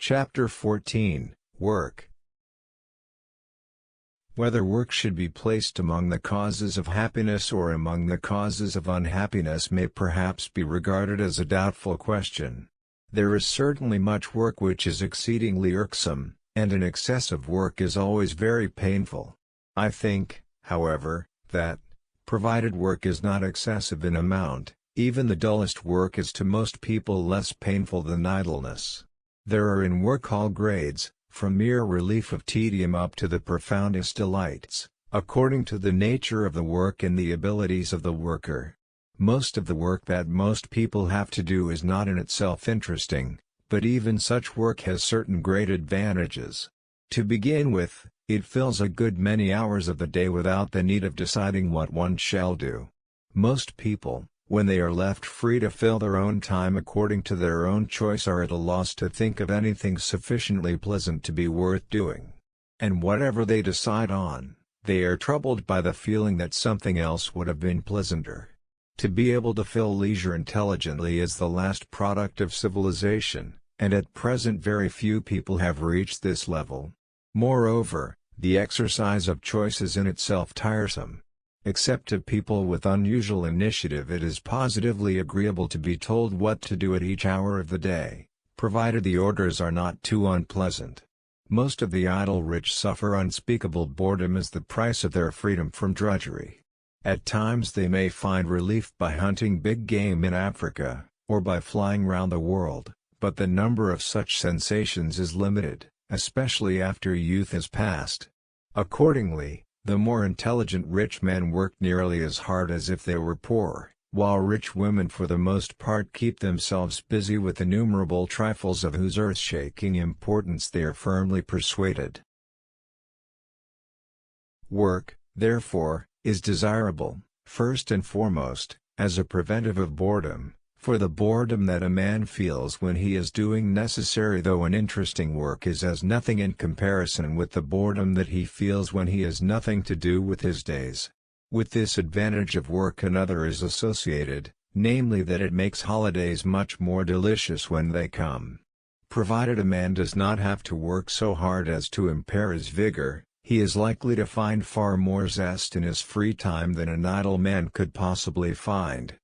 Chapter 14, Work. Whether work should be placed among the causes of happiness or among the causes of unhappiness may perhaps be regarded as a doubtful question. There is certainly much work which is exceedingly irksome, and an excess of work is always very painful. I think, however, that, provided work is not excessive in amount, even the dullest work is to most people less painful than idleness. There are in work all grades, from mere relief of tedium up to the profoundest delights, according to the nature of the work and the abilities of the worker. Most of the work that most people have to do is not in itself interesting, but even such work has certain great advantages. To begin with, it fills a good many hours of the day without the need of deciding what one shall do. Most people, when they are left free to fill their own time according to their own choice, are at a loss to think of anything sufficiently pleasant to be worth doing. And whatever they decide on, they are troubled by the feeling that something else would have been pleasanter. To be able to fill leisure intelligently is the last product of civilization, and at present very few people have reached this level. Moreover, the exercise of choice is in itself tiresome. Except to people with unusual initiative, it is positively agreeable to be told what to do at each hour of the day, provided the orders are not too unpleasant. Most of the idle rich suffer unspeakable boredom as the price of their freedom from drudgery. At times they may find relief by hunting big game in Africa, or by flying round the world, but the number of such sensations is limited, especially after youth has passed. Accordingly, the more intelligent rich men work nearly as hard as if they were poor, while rich women for the most part keep themselves busy with innumerable trifles of whose earth-shaking importance they are firmly persuaded. Work, therefore, is desirable, first and foremost, as a preventive of boredom, for the boredom that a man feels when he is doing necessary though an interesting work is as nothing in comparison with the boredom that he feels when he has nothing to do with his days. With this advantage of work another is associated, namely that it makes holidays much more delicious when they come. Provided a man does not have to work so hard as to impair his vigor, he is likely to find far more zest in his free time than an idle man could possibly find.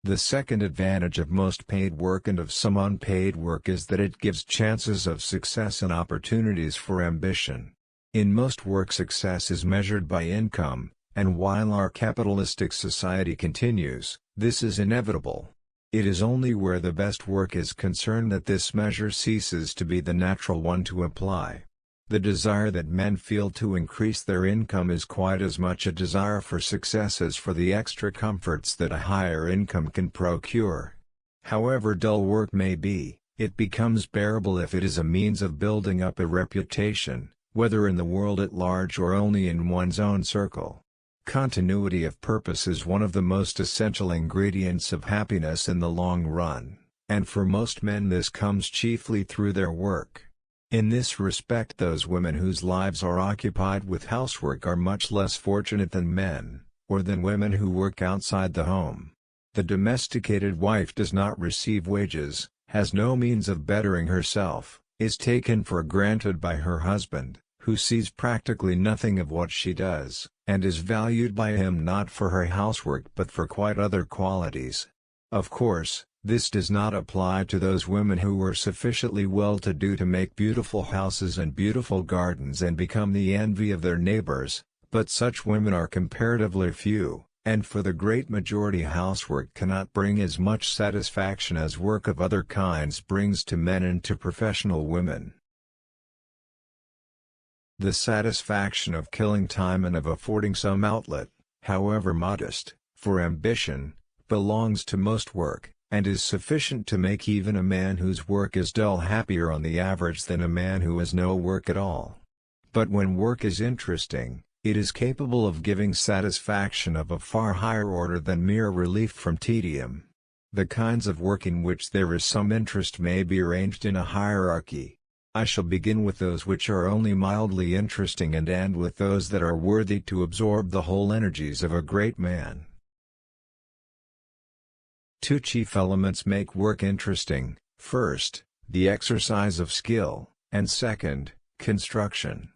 The second advantage of most paid work and of some unpaid work is that it gives chances of success and opportunities for ambition. In most work success is measured by income, and while our capitalistic society continues, this is inevitable. It is only where the best work is concerned that this measure ceases to be the natural one to apply. The desire that men feel to increase their income is quite as much a desire for success as for the extra comforts that a higher income can procure. However dull work may be, it becomes bearable if it is a means of building up a reputation, whether in the world at large or only in one's own circle. Continuity of purpose is one of the most essential ingredients of happiness in the long run, and for most men this comes chiefly through their work. In this respect those women whose lives are occupied with housework are much less fortunate than men, or than women who work outside the home. The domesticated wife does not receive wages, has no means of bettering herself, is taken for granted by her husband, who sees practically nothing of what she does, and is valued by him not for her housework but for quite other qualities. Of course, this does not apply to those women who are sufficiently well-to-do to make beautiful houses and beautiful gardens and become the envy of their neighbors, but such women are comparatively few, and for the great majority housework cannot bring as much satisfaction as work of other kinds brings to men and to professional women. The satisfaction of killing time and of affording some outlet, however modest, for ambition, belongs to most work, and is sufficient to make even a man whose work is dull happier on the average than a man who has no work at all. But when work is interesting, it is capable of giving satisfaction of a far higher order than mere relief from tedium. The kinds of work in which there is some interest may be arranged in a hierarchy. I shall begin with those which are only mildly interesting and end with those that are worthy to absorb the whole energies of a great man. Two chief elements make work interesting. First, the exercise of skill, and second, construction.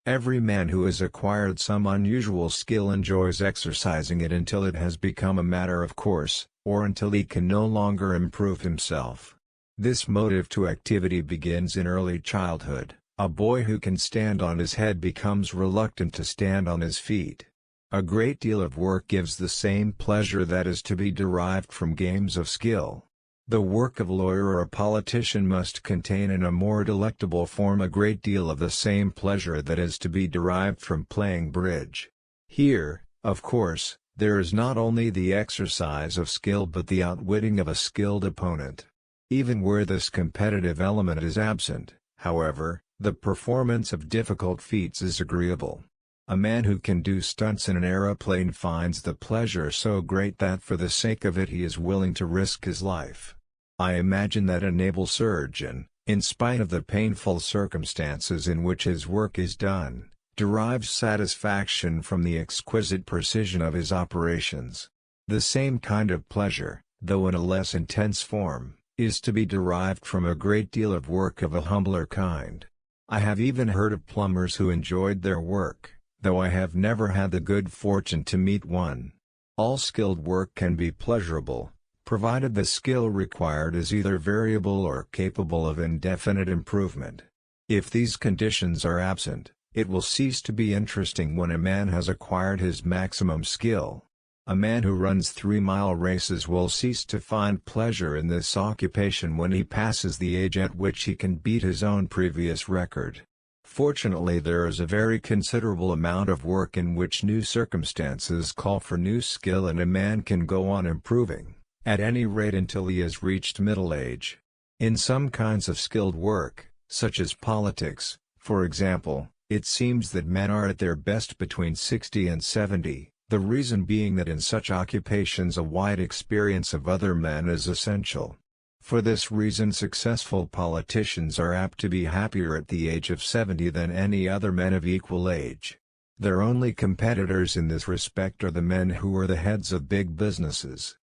Every man who has acquired some unusual skill enjoys exercising it until it has become a matter of course, or until he can no longer improve himself. This motive to activity begins in early childhood. A boy who can stand on his head becomes reluctant to stand on his feet. A great deal of work gives the same pleasure that is to be derived from games of skill. The work of a lawyer or a politician must contain in a more delectable form a great deal of the same pleasure that is to be derived from playing bridge. Here, of course, there is not only the exercise of skill but the outwitting of a skilled opponent. Even where this competitive element is absent, however, the performance of difficult feats is agreeable. A man who can do stunts in an aeroplane finds the pleasure so great that for the sake of it he is willing to risk his life. I imagine that a naval surgeon, in spite of the painful circumstances in which his work is done, derives satisfaction from the exquisite precision of his operations. The same kind of pleasure, though in a less intense form, is to be derived from a great deal of work of a humbler kind. I have even heard of plumbers who enjoyed their work, though I have never had the good fortune to meet one. All skilled work can be pleasurable, provided the skill required is either variable or capable of indefinite improvement. If these conditions are absent, it will cease to be interesting when a man has acquired his maximum skill. A man who runs 3-mile races will cease to find pleasure in this occupation when he passes the age at which he can beat his own previous record. Fortunately, there is a very considerable amount of work in which new circumstances call for new skill and a man can go on improving, at any rate until he has reached middle age. In some kinds of skilled work, such as politics, for example, it seems that men are at their best between 60 and 70. The reason being that in such occupations a wide experience of other men is essential. For this reason successful politicians are apt to be happier at the age of 70 than any other men of equal age. Their only competitors in this respect are the men who are the heads of big businesses.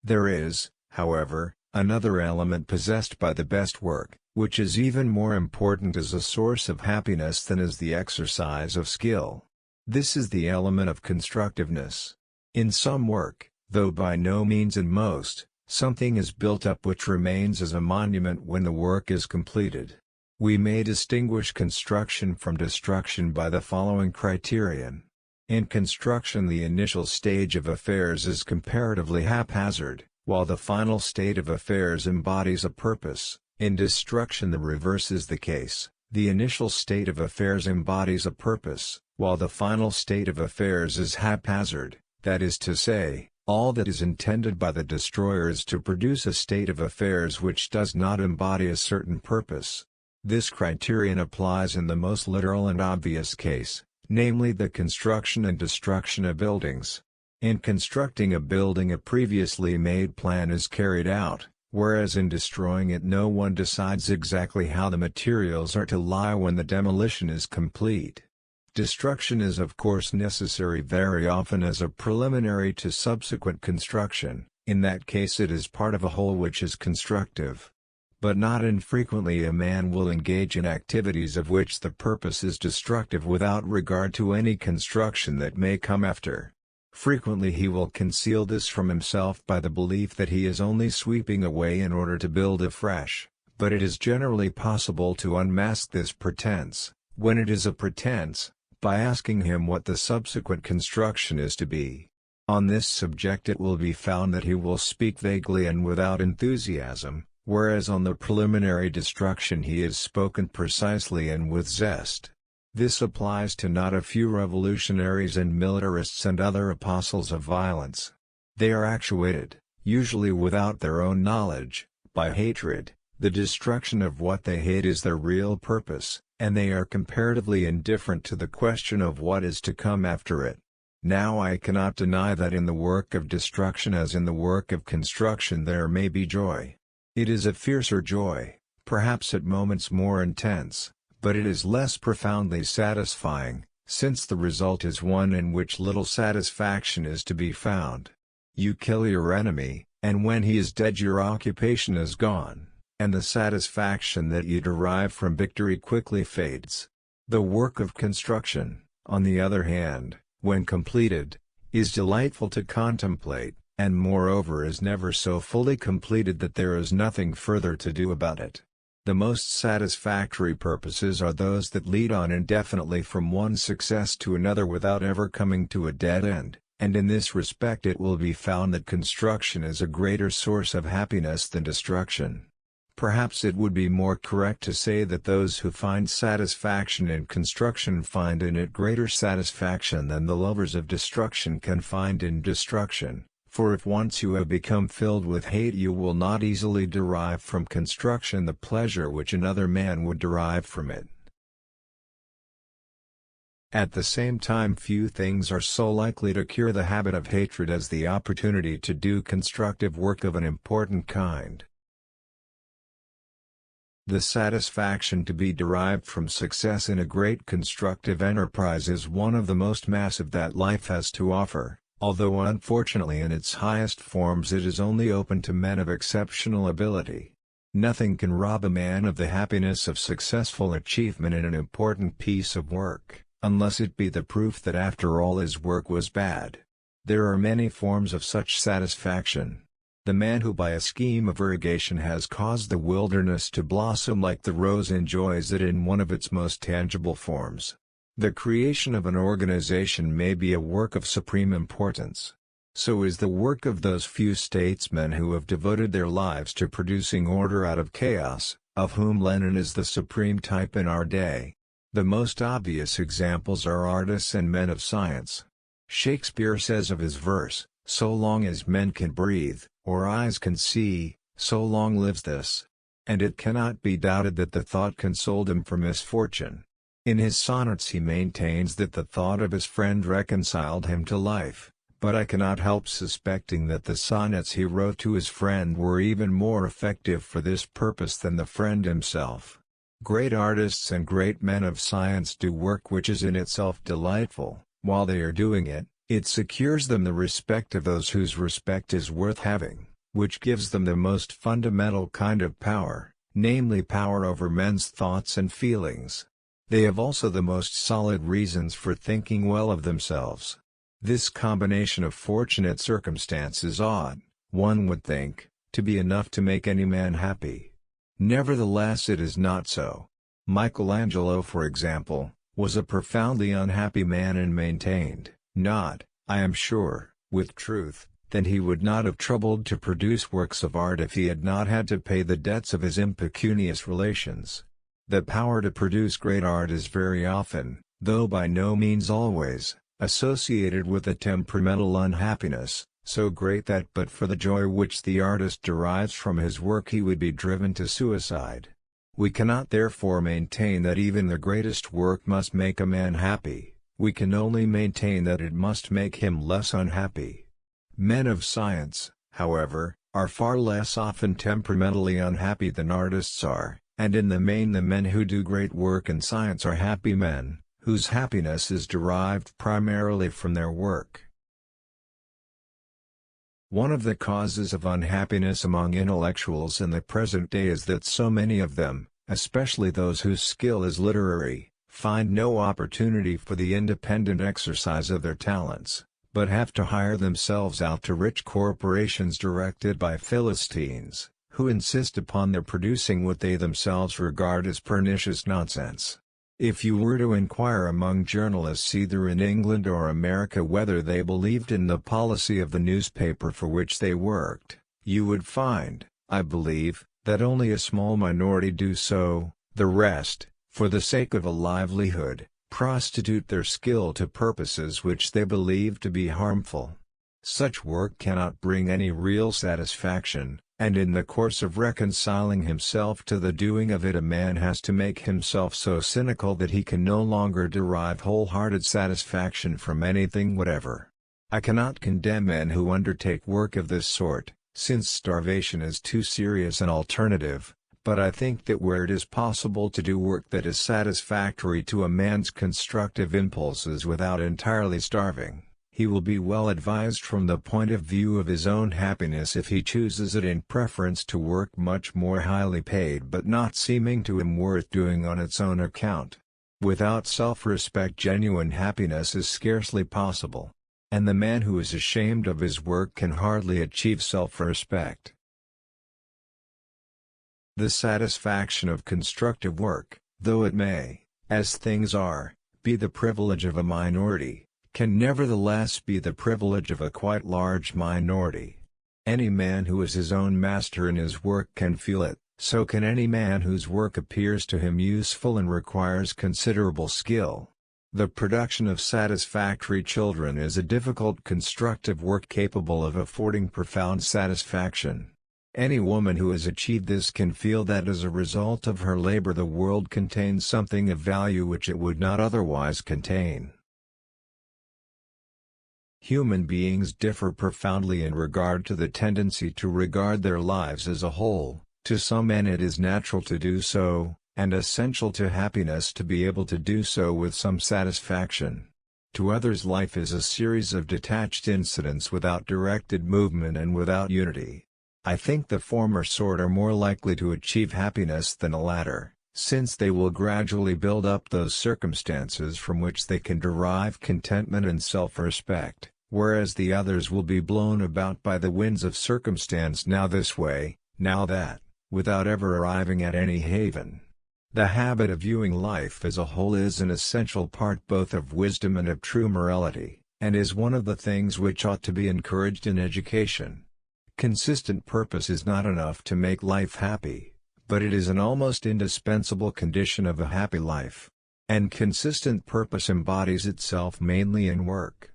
There is, however, another element possessed by the best work, which is even more important as a source of happiness than is the exercise of skill. This is the element of constructiveness. In some work, though by no means in most, something is built up which remains as a monument when the work is completed. We may distinguish construction from destruction by the following criterion. In construction the initial stage of affairs is comparatively haphazard, while the final state of affairs embodies a purpose. In destruction the reverse is the case. The initial state of affairs embodies a purpose, while the final state of affairs is haphazard, that is to say, all that is intended by the destroyer is to produce a state of affairs which does not embody a certain purpose. This criterion applies in the most literal and obvious case, namely the construction and destruction of buildings. In constructing a building a previously made plan is carried out, whereas in destroying it no one decides exactly how the materials are to lie when the demolition is complete. Destruction is of course necessary very often as a preliminary to subsequent construction. In that case it is part of a whole which is constructive. But not infrequently a man will engage in activities of which the purpose is destructive without regard to any construction that may come after. Frequently he will conceal this from himself by the belief that he is only sweeping away in order to build afresh, but it is generally possible to unmask this pretense, when it is a pretense, by asking him what the subsequent construction is to be. On this subject it will be found that he will speak vaguely and without enthusiasm, whereas on the preliminary destruction he has spoken precisely and with zest. This applies to not a few revolutionaries and militarists and other apostles of violence. They are actuated, usually without their own knowledge, by hatred. The destruction of what they hate is their real purpose, and they are comparatively indifferent to the question of what is to come after it. Now I cannot deny that in the work of destruction as in the work of construction there may be joy. It is a fiercer joy, perhaps at moments more intense, but it is less profoundly satisfying, since the result is one in which little satisfaction is to be found. You kill your enemy, and when he is dead your occupation is gone, and the satisfaction that you derive from victory quickly fades. The work of construction, on the other hand, when completed, is delightful to contemplate, and moreover is never so fully completed that there is nothing further to do about it. The most satisfactory purposes are those that lead on indefinitely from one success to another without ever coming to a dead end, and in this respect it will be found that construction is a greater source of happiness than destruction. Perhaps it would be more correct to say that those who find satisfaction in construction find in it greater satisfaction than the lovers of destruction can find in destruction, for if once you have become filled with hate you will not easily derive from construction the pleasure which another man would derive from it. At the same time few things are so likely to cure the habit of hatred as the opportunity to do constructive work of an important kind. The satisfaction to be derived from success in a great constructive enterprise is one of the most massive that life has to offer, although unfortunately in its highest forms it is only open to men of exceptional ability. Nothing can rob a man of the happiness of successful achievement in an important piece of work, unless it be the proof that after all his work was bad. There are many forms of such satisfaction. The man who by a scheme of irrigation has caused the wilderness to blossom like the rose enjoys it in one of its most tangible forms. The creation of an organization may be a work of supreme importance. So is the work of those few statesmen who have devoted their lives to producing order out of chaos, of whom Lenin is the supreme type in our day. The most obvious examples are artists and men of science. Shakespeare says of his verse, "So long as men can breathe, or eyes can see, so long lives this." And it cannot be doubted that the thought consoled him for misfortune. In his sonnets he maintains that the thought of his friend reconciled him to life, but I cannot help suspecting that the sonnets he wrote to his friend were even more effective for this purpose than the friend himself. Great artists and great men of science do work which is in itself delightful. While they are doing it, it secures them the respect of those whose respect is worth having, which gives them the most fundamental kind of power, namely power over men's thoughts and feelings. They have also the most solid reasons for thinking well of themselves. This combination of fortunate circumstances ought, one would think, to be enough to make any man happy. Nevertheless it is not so. Michelangelo, for example, was a profoundly unhappy man and maintained, not, I am sure, with truth, that he would not have troubled to produce works of art if he had not had to pay the debts of his impecunious relations. The power to produce great art is very often, though by no means always, associated with a temperamental unhappiness, so great that but for the joy which the artist derives from his work he would be driven to suicide. We cannot therefore maintain that even the greatest work must make a man happy, we can only maintain that it must make him less unhappy. Men of science, however, are far less often temperamentally unhappy than artists are, and in the main the men who do great work in science are happy men, whose happiness is derived primarily from their work. One of the causes of unhappiness among intellectuals in the present day is that so many of them, especially those whose skill is literary, find no opportunity for the independent exercise of their talents, but have to hire themselves out to rich corporations directed by Philistines, who insist upon their producing what they themselves regard as pernicious nonsense. If you were to inquire among journalists either in England or America whether they believed in the policy of the newspaper for which they worked, you would find, I believe, that only a small minority do so. The rest, for the sake of a livelihood, prostitute their skill to purposes which they believe to be harmful. Such work cannot bring any real satisfaction, and in the course of reconciling himself to the doing of it a man has to make himself so cynical that he can no longer derive wholehearted satisfaction from anything whatever. I cannot condemn men who undertake work of this sort, since starvation is too serious an alternative, but I think that where it is possible to do work that is satisfactory to a man's constructive impulses without entirely starving, He will be well advised from the point of view of his own happiness if he chooses it in preference to work much more highly paid but not seeming to him worth doing on its own account. Without self-respect, genuine happiness is scarcely possible. And the man who is ashamed of his work can hardly achieve self-respect. The satisfaction of constructive work, though it may, as things are, be the privilege of a minority, can nevertheless be the privilege of a quite large minority. Any man who is his own master in his work can feel it, so can any man whose work appears to him useful and requires considerable skill. The production of satisfactory children is a difficult constructive work capable of affording profound satisfaction. Any woman who has achieved this can feel that as a result of her labor the world contains something of value which it would not otherwise contain. Human beings differ profoundly in regard to the tendency to regard their lives as a whole. To some men it is natural to do so, and essential to happiness to be able to do so with some satisfaction. To others life is a series of detached incidents without directed movement and without unity. I think the former sort are more likely to achieve happiness than the latter, since they will gradually build up those circumstances from which they can derive contentment and self-respect, whereas the others will be blown about by the winds of circumstance now this way, now that, without ever arriving at any haven. The habit of viewing life as a whole is an essential part both of wisdom and of true morality, and is one of the things which ought to be encouraged in education. Consistent purpose is not enough to make life happy, but it is an almost indispensable condition of a happy life. And consistent purpose embodies itself mainly in work.